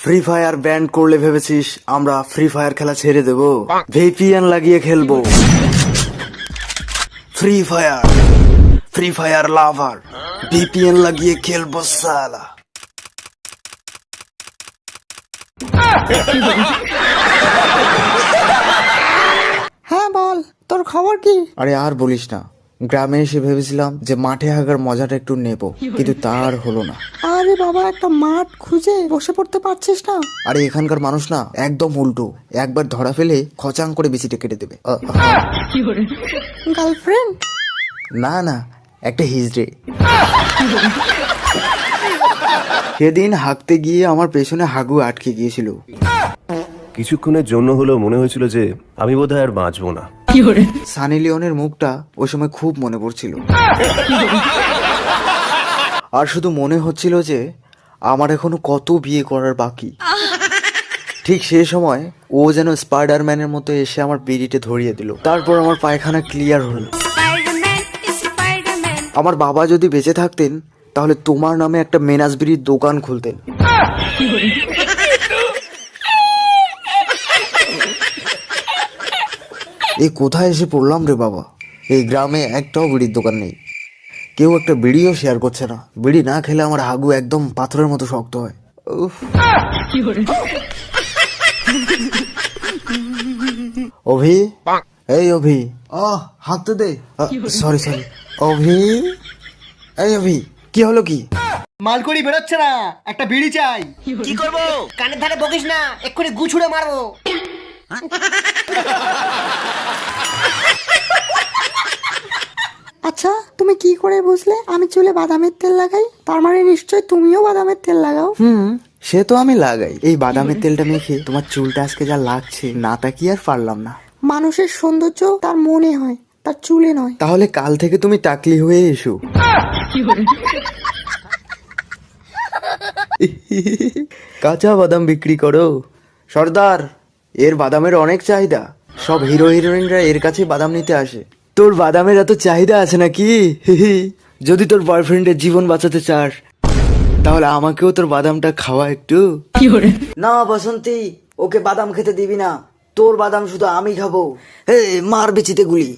Free fire ban করলে ভেবেছিস আমরা ফ্রি ফায়ার খেলা ছেড়ে দেব? ভিপিএন লাগিয়ে খেলবো। ফ্রি ফায়ার লাভার ভিপিএন লাগিয়ে খেলবো সালা। হ্যাঁ বল, তোর খবর কি? আরে আর বলিস না, গ্রামে এসে ভেবেছিলাম যে মাঠে হাগার মজাটা একটু নেব, কিন্তু তার হলো না। আরে বাবা, একটা মাঠ খুঁজে বসে পড়তে পারছিস না? আরে এখানকার মানুষ না একদম উল্টো, একবার ধরা ফেলে খচাং করে বেশিটা কেটে দেবে। গার্লফ্রেন্ড? না না, একটা হিজড়ে। সেদিন হাঁকতে গিয়ে আমার পেছনে হাগু আটকে গিয়েছিল। কিছুক্ষণের জন্য হলেও মনে হয়েছিল যে আমি বোধহয় আর বাঁচবো না। সানি লিওনের মুখটা ওই সময় খুব মনে পড়ছিল, আর শুধু মনে হচ্ছিল যে আমার এখনো কত বিয়ে করার বাকি। ঠিক সেই সময় ও যেন স্পাইডারম্যানের মতো এসে আমার বিড়িতে ধরিয়ে দিল। তারপর আমার পায়খানা ক্লিয়ার হলো। আমার বাবা যদি বেঁচে থাকতেন তাহলে তোমার নামে একটা মেনাজ বিড়ির দোকান খুলতেন। এই কোথায় এসে পড়লাম রে বাবা? এই গ্রামে একটাও বিড়ির দোকান নেই, কেউ একটা বিড়িও শেয়ার করছে না। বিড়ি না খেলে আমার হাগু একদম পাথরের মতো শক্ত হয়। উফ। অভি, এই অভি, হাঁকতে দে। সরি সরি অভি, এই অভি, কি হলো কি? মালকড়ি বেরোচ্ছে না, একটা বিড়ি চাই। কি করব? কানের ধারে বকিস না, এক্ষুনি গুছুড়ে মারবো। আচ্ছা, তুমি কি করে বুঝলে আমি চুলে বাদামের তেল লাগাই? তার মানে নিশ্চয় তুমিও বাদামের তেল লাগাও। সে তো আমি লাগাই। এই বাদামের তেলটা মেখে তোমার চুলটা আজকে যা লাগছে না তাকিয়ে আর পারলাম না। মানুষের সৌন্দর্য তার মনে হয়, তার চুলে নয়। তাহলে কাল থেকে তুমি টাকলি হয়ে এসো। কাঁচা বাদাম বিক্রি করো সর্দার, এর বাদামের অনেক চাহিদা। সব হিরো হিরোইনরা এর কাছে বাদাম নিতে আসে। তোর বাদামের এত চাহিদা আছে নাকি? যদি তোর বয়ফ্রেন্ডের জীবন বাঁচাতে চাস তাহলে আমাকেও তোর বাদামটা খাওয়া একটু। না বসন্তী, ওকে বাদাম খেতে দিবি না, তোর বাদাম শুধু আমি খাবো। মার বিচিতে গুলি।